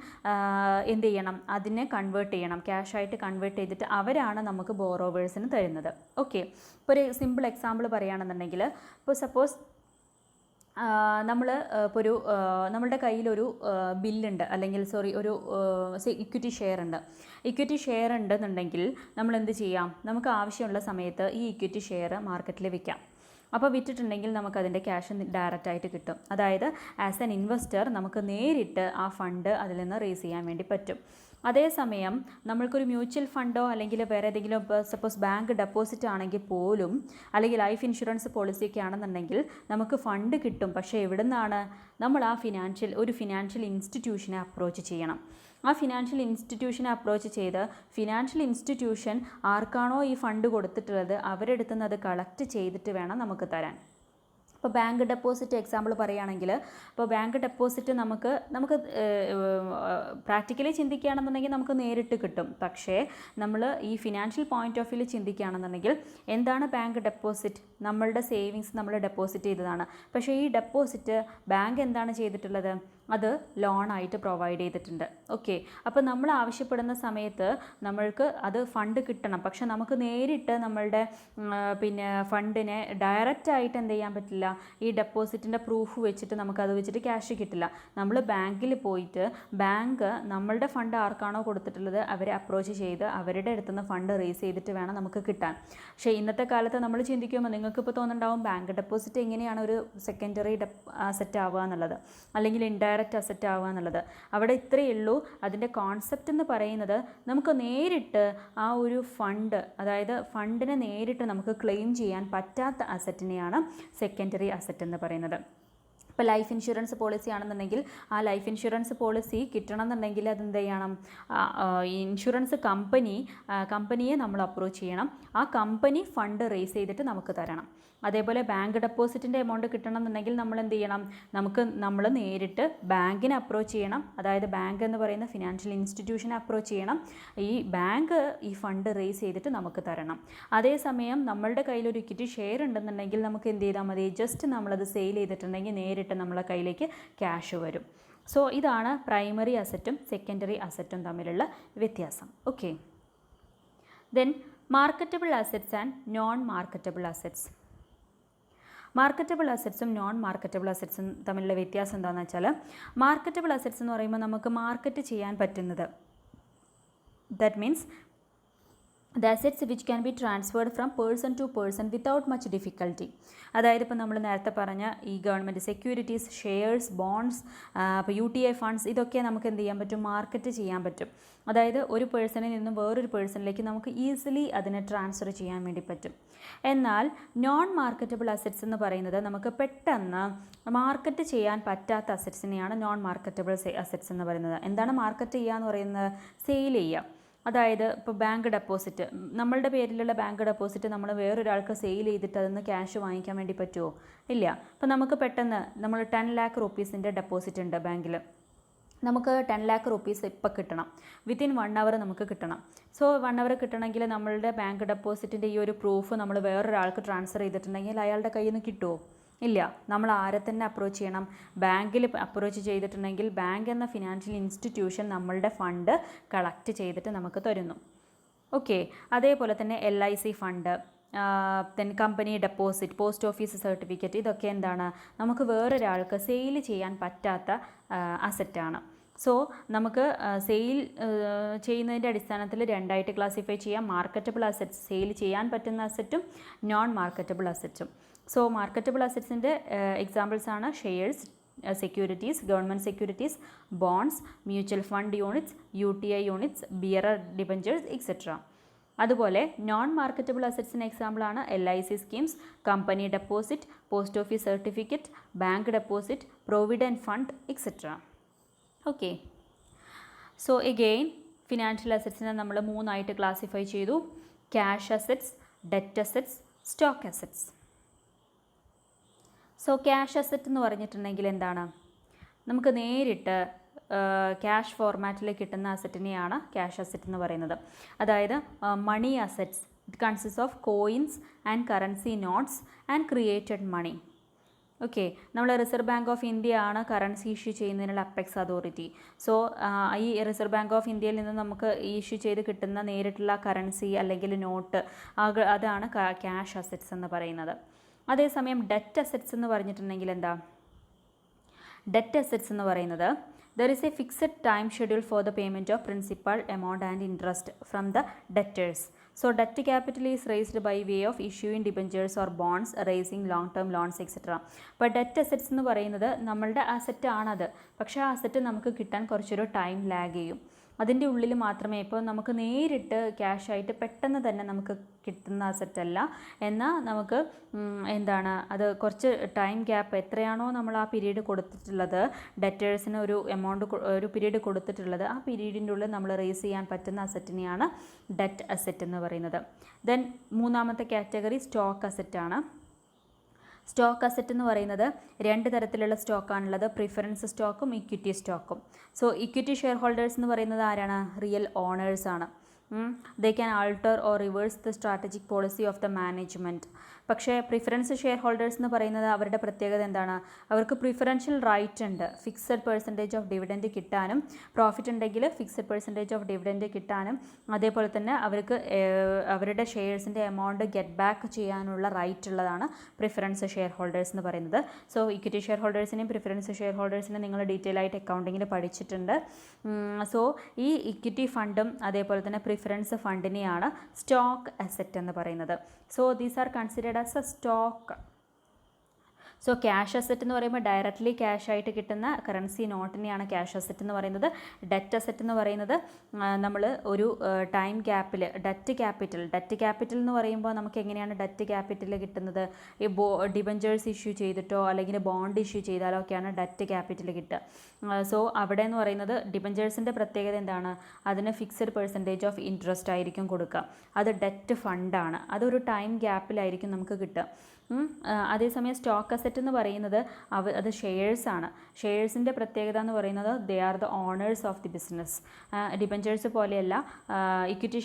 S1: എന്ത് ചെയ്യണം? അതിനെ കൺവേർട്ട് ചെയ്യണം, ക്യാഷായിട്ട് കൺവേർട്ട് ചെയ്തിട്ട് അവരാണ് നമുക്ക് ബോറോവേഴ്സിന് തരുന്നത്. ഓക്കെ, ഇപ്പോൾ ഒരു സിമ്പിൾ എക്സാമ്പിൾ പറയുകയാണെന്നുണ്ടെങ്കിൽ, ഇപ്പോൾ സപ്പോസ് നമ്മളുടെ കയ്യിലൊരു ബില്ലുണ്ട്, അല്ലെങ്കിൽ ഒരു ഇക്വിറ്റി ഷെയർ ഉണ്ടെന്നുണ്ടെങ്കിൽ നമ്മൾ എന്ത് ചെയ്യാം? നമുക്ക് ആവശ്യമുള്ള സമയത്ത് ഈ ഇക്വിറ്റി ഷെയർ മാർക്കറ്റിൽ വിൽക്കാം. അപ്പോൾ വിറ്റിട്ടുണ്ടെങ്കിൽ നമുക്കതിൻ്റെ ക്യാഷ് ഡയറക്റ്റായിട്ട് കിട്ടും. അതായത് ആസ് എൻ ഇൻവെസ്റ്റർ നമുക്ക് നേരിട്ട് ആ ഫണ്ട് അതിൽ നിന്ന് റേസ് ചെയ്യാൻ വേണ്ടി പറ്റും. അതേസമയം നമ്മൾക്കൊരു മ്യൂച്വൽ ഫണ്ടോ അല്ലെങ്കിൽ വേറെ ഏതെങ്കിലും സപ്പോസ് ബാങ്ക് ഡെപ്പോസിറ്റ് ആണെങ്കിൽ പോലും, അല്ലെങ്കിൽ ലൈഫ് ഇൻഷുറൻസ് പോളിസിയൊക്കെ ആണെന്നുണ്ടെങ്കിൽ നമുക്ക് ഫണ്ട് കിട്ടും. പക്ഷേ എവിടെ നിന്നാണ്? നമ്മൾ ആ ഒരു ഫിനാൻഷ്യൽ ഇൻസ്റ്റിറ്റ്യൂഷനെ അപ്രോച്ച് ചെയ്യണം. ആ ഫിനാൻഷ്യൽ ഇൻസ്റ്റിറ്റ്യൂഷനെ അപ്രോച്ച് ചെയ്ത് ഫിനാൻഷ്യൽ ഇൻസ്റ്റിറ്റ്യൂഷൻ ആർക്കാണോ ഈ ഫണ്ട് കൊടുത്തിട്ടുള്ളത് അവരുടെ അടുത്ത് നിന്ന് അത് കളക്ട് ചെയ്തിട്ട് വേണം നമുക്ക് തരാൻ. ഇപ്പോൾ ബാങ്ക് ഡെപ്പോസിറ്റ് എക്സാമ്പിൾ പറയുകയാണെങ്കിൽ, ഇപ്പോൾ ബാങ്ക് ഡെപ്പോസിറ്റ് നമുക്ക് പ്രാക്ടിക്കലി ചിന്തിക്കുകയാണെന്നുണ്ടെങ്കിൽ നമുക്ക് നേരിട്ട് കിട്ടും. പക്ഷേ നമ്മൾ ഈ ഫിനാൻഷ്യൽ പോയിന്റ് ഓഫ് വ്യൂവിൽ ചിന്തിക്കുകയാണെന്നുണ്ടെങ്കിൽ എന്താണ് ബാങ്ക് ഡെപ്പോസിറ്റ്? നമ്മളുടെ സേവിങ്സ് നമ്മൾ ഡെപ്പോസിറ്റ് ചെയ്തതാണ്. പക്ഷേ ഈ ഡെപ്പോസിറ്റ് ബാങ്ക് എന്താണ് ചെയ്തിട്ടുള്ളത്? അത് ലോണായിട്ട് പ്രൊവൈഡ് ചെയ്തിട്ടുണ്ട്. ഓക്കെ, അപ്പോൾ നമ്മൾ ആവശ്യപ്പെടുന്ന സമയത്ത് നമ്മൾക്ക് അത് ഫണ്ട് കിട്ടണം. പക്ഷെ നമുക്ക് നേരിട്ട് നമ്മളുടെ പിന്നെ ഫണ്ടിനെ ഡയറക്റ്റായിട്ട് എന്ത് ചെയ്യാൻ പറ്റില്ല, ഈ ഡെപ്പോസിറ്റിൻ്റെ പ്രൂഫ് വെച്ചിട്ട് നമുക്കത് വെച്ചിട്ട് ക്യാഷ് കിട്ടില്ല. നമ്മൾ ബാങ്കിൽ പോയിട്ട് ബാങ്ക് നമ്മളുടെ ഫണ്ട് ആർക്കാണോ കൊടുത്തിട്ടുള്ളത് അവരെ അപ്രോച്ച് ചെയ്ത് അവരുടെ അടുത്തുനിന്ന് ഫണ്ട് റേസ് ചെയ്തിട്ട് വേണം നമുക്ക് കിട്ടാൻ. പക്ഷേ ഇന്നത്തെ കാലത്ത് നമ്മൾ ചിന്തിക്കുമ്പോൾ നിങ്ങൾക്കിപ്പോൾ തോന്നുന്നുണ്ടാവും ബാങ്ക് ഡെപ്പോസിറ്റ് എങ്ങനെയാണ് ഒരു സെക്കൻഡറി അസറ്റ് ആവുക എന്നുള്ളത്, അല്ലെങ്കിൽ ഇൻഡയറക്റ്റ് അസറ്റ് ആവുക എന്നുള്ളത്. അവിടെ ഇത്രയേ ഉള്ളൂ. അതിൻ്റെ കോൺസെപ്റ്റ് എന്ന് പറയുന്നത് നമുക്ക് നേരിട്ട് ആ ഒരു ഫണ്ട്, അതായത് ഫണ്ടിനെ നേരിട്ട് നമുക്ക് ക്ലെയിം ചെയ്യാൻ പറ്റാത്ത അസറ്റിനെയാണ് സെക്കൻഡറി അസറ്റ് എന്ന് പറയുന്നത്. ഇപ്പോൾ ലൈഫ് ഇൻഷുറൻസ് പോളിസി ആണെന്നുണ്ടെങ്കിൽ ആ ലൈഫ് ഇൻഷുറൻസ് പോളിസി കിട്ടണം എന്നുണ്ടെങ്കിൽ അതെന്ത് ചെയ്യണം, ഇൻഷുറൻസ് കമ്പനിയെ നമ്മൾ അപ്രോച്ച് ചെയ്യണം. ആ കമ്പനി ഫണ്ട് റേസ് ചെയ്തിട്ട് നമുക്ക് തരണം. അതേപോലെ ബാങ്ക് ഡെപ്പോസിറ്റിൻ്റെ എമൗണ്ട് കിട്ടണം എന്നുണ്ടെങ്കിൽ നമ്മൾ എന്ത് ചെയ്യണം, നമ്മൾ നേരിട്ട് ബാങ്കിനെ അപ്രോച്ച് ചെയ്യണം. അതായത് ബാങ്ക് എന്ന് പറയുന്ന ഫിനാൻഷ്യൽ ഇൻസ്റ്റിറ്റ്യൂഷനെ അപ്രോച്ച് ചെയ്യണം. ഈ ബാങ്ക് ഈ ഫണ്ട് റേസ് ചെയ്തിട്ട് നമുക്ക് തരണം. അതേസമയം നമ്മളുടെ കയ്യിൽ ഒരു ഇക്വിറ്റി ഷെയർ ഉണ്ടെന്നുണ്ടെങ്കിൽ നമുക്ക് എന്ത് ചെയ്താൽ മതി, ജസ്റ്റ് നമ്മളത് സെയിൽ ചെയ്തിട്ടുണ്ടെങ്കിൽ നേരിട്ട് നമ്മളെ കയ്യിലേക്ക് ക്യാഷ് വരും. സോ ഇതാണ് പ്രൈമറി അസറ്റും സെക്കൻഡറി അസറ്റും തമ്മിലുള്ള വ്യത്യാസം. Okay, then marketable assets and non marketable assets. Marketable അസറ്റ്സും നോൺ മാർക്കറ്റബിൾ അസറ്റ്സും തമ്മിലുള്ള വ്യത്യാസം എന്താണെന്ന് വെച്ചാൽ, മാർക്കറ്റബിൾ അസറ്റ്സ് എന്ന് പറയുമ്പോൾ നമുക്ക് മാർക്കറ്റ് ചെയ്യാൻ പറ്റുന്നത്, that means the assets which can be transferred from person to person without much difficulty. അതായത് ഇപ്പോൾ നമ്മൾ നേരത്തെ പറഞ്ഞ ഈ ഗവൺമെൻറ് സെക്യൂരിറ്റീസ്, ഷെയർസ്, ബോണ്ട്സ്, ഇപ്പോൾ UTI ഫണ്ട്സ്, ഇതൊക്കെ നമുക്ക് എന്ത് ചെയ്യാൻ പറ്റും, മാർക്കറ്റ് ചെയ്യാൻ പറ്റും. അതായത് ഒരു പേഴ്സണിൽ നിന്നും വേറൊരു പേഴ്സണിലേക്ക് നമുക്ക് ഈസിലി അതിനെ ട്രാൻസ്ഫർ ചെയ്യാൻ വേണ്ടി പറ്റും. എന്നാൽ നോൺ മാർക്കറ്റബിൾ അസറ്റ്സ് എന്ന് പറയുന്നത് നമുക്ക് പെട്ടെന്ന് മാർക്കറ്റ് ചെയ്യാൻ പറ്റാത്ത അസറ്റ്സിനെയാണ് നോൺ മാർക്കറ്റബിൾ അസറ്റ്സ് എന്ന് പറയുന്നത്. എന്താണ് മാർക്കറ്റ് ചെയ്യുക എന്ന് പറയുന്നത്, സെയിൽ ചെയ്യുക. അതായത് ഇപ്പോൾ ബാങ്ക് ഡെപ്പോസിറ്റ്, നമ്മളുടെ പേരിലുള്ള ബാങ്ക് ഡെപ്പോസിറ്റ് നമ്മൾ വേറൊരാൾക്ക് സെയിൽ ചെയ്തിട്ട് അതിൽ നിന്ന് ക്യാഷ് വാങ്ങിക്കാൻ വേണ്ടി പറ്റുമോ? ഇല്ല. അപ്പോൾ നമുക്ക് പെട്ടെന്ന് നമ്മൾ 10 lakh rupees ഡെപ്പോസിറ്റ് ഉണ്ട് ബാങ്കിൽ, നമുക്ക് 10 lakh rupees ഇപ്പോൾ കിട്ടണം, വിത്തിൻ 1 hour നമുക്ക് കിട്ടണം. സോ 1 hour കിട്ടണമെങ്കിൽ നമ്മളുടെ ബാങ്ക് ഡെപ്പോസിറ്റിൻ്റെ ഈ ഒരു പ്രൂഫ് നമ്മൾ വേറൊരാൾക്ക് ട്രാൻസ്ഫർ ചെയ്തിട്ടുണ്ടെങ്കിൽ അയാളുടെ കയ്യിൽ നിന്ന് കിട്ടുമോ? ഇല്ല. നമ്മൾ ആരെ തന്നെ അപ്രോച്ച് ചെയ്യണം, ബാങ്കിൽ അപ്രോച്ച് ചെയ്തിട്ടുണ്ടെങ്കിൽ ബാങ്ക് എന്ന ഫിനാൻഷ്യൽ ഇൻസ്റ്റിറ്റ്യൂഷൻ നമ്മളുടെ ഫണ്ട് കളക്ട് ചെയ്തിട്ട് നമുക്ക് തരുന്നു. ഓക്കെ, അതേപോലെ തന്നെ LIC fund, then company deposit, post office certificate, ഇതൊക്കെ എന്താണ്, നമുക്ക് വേറൊരാൾക്ക് സെയിൽ ചെയ്യാൻ പറ്റാത്ത അസറ്റാണ്. സോ നമുക്ക് സെയിൽ ചെയ്യുന്നതിൻ്റെ അടിസ്ഥാനത്തിൽ രണ്ടായിട്ട് ക്ലാസിഫൈ ചെയ്യാം. മാർക്കറ്റബിൾ അസറ്റ്സ്, സെയിൽ ചെയ്യാൻ പറ്റുന്ന അസറ്റും നോൺ മാർക്കറ്റബിൾ അസറ്റും. സോ മാർക്കറ്റബിൾ അസറ്റ്സിൻ്റെ എക്സാമ്പിൾസ് ആണ് shares, securities, government securities, bonds, mutual fund units, UTI units, bearer debentures, etcetera. അതുപോലെ നോൺ മാർക്കറ്റബിൾ അസറ്റ്സിന് എക്സാമ്പിളാണ് LIC schemes, company deposit, post office certificate, bank deposit, provident fund, etcetera. Okay, so again financial അസറ്റ്സിനെ നമ്മൾ 3 classify ചെയ്തു: cash assets, debt assets, stock assets. So cash asset എന്ന് പറഞ്ഞിട്ടുണ്ടെങ്കിൽ എന്താണ്, നമുക്ക് നേരിട്ട് ക്യാഷ് ഫോർമാറ്റിൽ കിട്ടുന്ന അസറ്റിനെയാണ് ക്യാഷ് അസറ്റ് എന്ന് പറയുന്നത്. അതായത് money assets, it consist of coins and currency notes and created money. Okay, നമ്മൾ റിസർവ് ബാങ്ക് ഓഫ് ഇന്ത്യ ആണ് കറൻസി ഇഷ്യൂ ചെയ്യുന്നതിനുള്ള അപ്പെക്സ് അതോറിറ്റി. സോ ഈ റിസർവ് ബാങ്ക് ഓഫ് ഇന്ത്യയിൽ നിന്ന് നമുക്ക് ഇഷ്യൂ ചെയ്ത് കിട്ടുന്ന നേരിട്ടുള്ള കറൻസി അല്ലെങ്കിൽ നോട്ട്, അതാണ് ക്യാഷ് അസറ്റ്സ് എന്ന് പറയുന്നത്. അതേസമയം ഡെറ്റ് അസറ്റ്സ് എന്ന് പറഞ്ഞിട്ടുണ്ടെങ്കിൽ എന്താ, ഡെറ്റ് അസറ്റ്സ് എന്ന് പറയുന്നത് there is A fixed time schedule for the payment of principal, amount and interest from the debtors. So debt capital is raised by way of issuing debentures or bonds, raising long term loans, etc. അപ്പോൾ debt assets എന്ന് പറയുന്നത് നമ്മളുടെ asset ആണത്. പക്ഷേ ആ asset നമുക്ക് കിട്ടാൻ കുറച്ചൊരു ടൈം ലാഗ് ചെയ്യും. അതിൻ്റെ ഉള്ളിൽ മാത്രമേ, ഇപ്പോൾ നമുക്ക് നേരിട്ട് ക്യാഷായിട്ട് പെട്ടെന്ന് തന്നെ നമുക്ക് കിട്ടുന്ന അസറ്റല്ല. എന്നാൽ നമുക്ക് എന്താണ്, അത് കുറച്ച് ടൈം ഗ്യാപ്പ്, എത്രയാണോ നമ്മൾ ആ പീരീഡ് കൊടുത്തിട്ടുള്ളത്, ഡെറ്റേഴ്സിന് ഒരു എമൗണ്ട്, ഒരു പീരീഡ് കൊടുത്തിട്ടുള്ളത്, ആ പീരീഡിൻ്റെ ഉള്ളിൽ നമ്മൾ റേസ് ചെയ്യാൻ പറ്റുന്ന അസറ്റിനെയാണ് ഡെറ്റ് അസറ്റ് എന്ന് പറയുന്നത്. ദെൻ മൂന്നാമത്തെ കാറ്റഗറി സ്റ്റോക്ക് അസറ്റാണ്. സ്റ്റോക്ക് അസറ്റ് എന്ന് പറയുന്നത് 2 തരത്തിലുള്ള സ്റ്റോക്കാണുള്ളത്: പ്രിഫറൻസ് സ്റ്റോക്കും ഇക്വിറ്റി സ്റ്റോക്കും. സോ ഇക്വിറ്റി ഷെയർ ഹോൾഡേഴ്സ് എന്ന് പറയുന്നത് ആരാണ്? റിയൽ ഓണേഴ്സ് ആണ്. They can alter or reverse the strategic policy of the management. പക്ഷേ പ്രിഫറൻസ് ഷെയർ ഹോൾഡേഴ്സ് എന്ന് പറയുന്നത് അവരുടെ പ്രത്യേകത എന്താണ്? അവർക്ക് പ്രിഫറൻഷ്യൽ റൈറ്റ് ഉണ്ട്, ഫിക്സഡ് പെർസെൻറ്റേജ് ഓഫ് ഡിവിഡൻഡ് കിട്ടാനും, പ്രോഫിറ്റ് ഉണ്ടെങ്കിൽ ഫിക്സഡ് പെർസെൻറ്റേജ് ഓഫ് ഡിവിഡൻഡ് കിട്ടാനും, അതേപോലെ തന്നെ അവർക്ക് അവരുടെ ഷെയർസിൻ്റെ എമൗണ്ട് ഗെറ്റ് ബാക്ക് ചെയ്യാനുള്ള റൈറ്റ് ഉള്ളതാണ് പ്രിഫറൻസ് ഷെയർ ഹോൾഡേഴ്സ് എന്ന് പറയുന്നത്. സോ ഇക്വിറ്റി ഷെയർ ഹോൾഡേഴ്സിനെയും പ്രിഫറൻസ് ഷെയർ ഹോൾഡേഴ്സിനെയും നിങ്ങൾ ഡീറ്റെയിൽ ആയിട്ട് അക്കൗണ്ടിങ്ങിൽ പഠിച്ചിട്ടുണ്ട്. സോ ഈ ഇക്വിറ്റി ഫണ്ടും അതേപോലെ തന്നെ പ്രിഫറൻസ് ഫണ്ടിനെയാണ് സ്റ്റോക്ക് അസറ്റ് എന്ന് പറയുന്നത്. So these are considered as A stock. So cash asset എന്ന് പറയുമ്പോൾ ഡയറക്റ്റ്ലി ക്യാഷ് ആയിട്ട് കിട്ടുന്ന കറൻസി നോട്ടിനെയാണ് ക്യാഷ് അസറ്റ് എന്ന് പറയുന്നത്. ഡെറ്റ് അസറ്റ് എന്ന് പറയുന്നത് നമ്മൾ ഒരു ടൈം ഗ്യാപ്പിൽ ഡെറ്റ് ക്യാപിറ്റൽ എന്ന് പറയുമ്പോൾ നമുക്ക് എങ്ങനെയാണ് ഡെറ്റ് ക്യാപിറ്റൽ കിട്ടുന്നത്? ഈ ഡിബഞ്ചേഴ്സ് ഇഷ്യൂ ചെയ്തിട്ടോ അല്ലെങ്കിൽ ബോണ്ട് ഇഷ്യൂ ചെയ്താലോ ഒക്കെയാണ് ഡെറ്റ് ക്യാപിറ്റൽ കിട്ടുക. സോ അവിടെ എന്ന് പറയുന്നത് ഡിബഞ്ചേഴ്സിൻ്റെ പ്രത്യേകത എന്താണ്? അതിന് ഫിക്സഡ് പെർസെൻറ്റേജ് ഓഫ് ഇൻട്രസ്റ്റ് ആയിരിക്കും കൊടുക്കുക. അത് ഡെറ്റ് ഫണ്ടാണ്, അതൊരു ടൈം ഗ്യാപ്പിലായിരിക്കും നമുക്ക് കിട്ടുക. അതേസമയം സ്റ്റോക്ക് അസറ്റ് എന്ന് പറയുന്നത് അത് ഷെയർസാണ്. ഷെയർസിൻ്റെ പ്രത്യേകത എന്ന് പറയുന്നത് they are the owners of the business. Debentures പോലെയല്ല. ഇക്വിറ്റി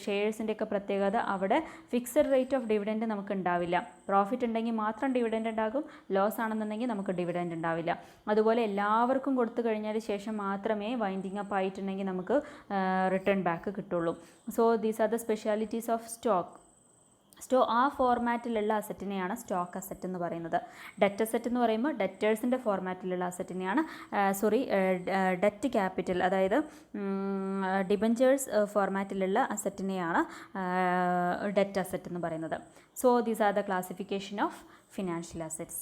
S1: ഷെയർസിൻ്റെ ഒക്കെ പ്രത്യേകത അവിടെ ഫിക്സഡ് റേറ്റ് ഓഫ് ഡിവിഡൻഡ് നമുക്ക് ഉണ്ടാവില്ല. പ്രോഫിറ്റ് ഉണ്ടെങ്കിൽ മാത്രം ഡിവിഡൻഡ് ഉണ്ടാകും, ലോസ് ആണെന്നുണ്ടെങ്കിൽ നമുക്ക് ഡിവിഡൻഡ് ഉണ്ടാവില്ല. അതുപോലെ എല്ലാവർക്കും കൊടുത്തു കഴിഞ്ഞതിന് ശേഷം മാത്രമേ വൈൻഡിങ് അപ്പ് ആയിട്ടുണ്ടെങ്കിൽ നമുക്ക് റിട്ടേൺ ബാക്ക് കിട്ടുള്ളൂ. So these are the specialities of stock. ആ ഫോർമാറ്റിലുള്ള അസറ്റിനെയാണ് സ്റ്റോക്ക് അസറ്റ് എന്ന് പറയുന്നത്. ഡെറ്റ് അസറ്റ് എന്ന് പറയുമ്പോൾ ഡെറ്റേഴ്സിൻ്റെ ഫോർമാറ്റിലുള്ള അസറ്റിനെയാണ് ഡെറ്റ് ക്യാപിറ്റൽ, അതായത് ഡിബഞ്ചേഴ്സ് ഫോർമാറ്റിലുള്ള അസറ്റിനെയാണ് ഡെറ്റ് അസറ്റ് എന്ന് പറയുന്നത്. So these are the classification of financial assets.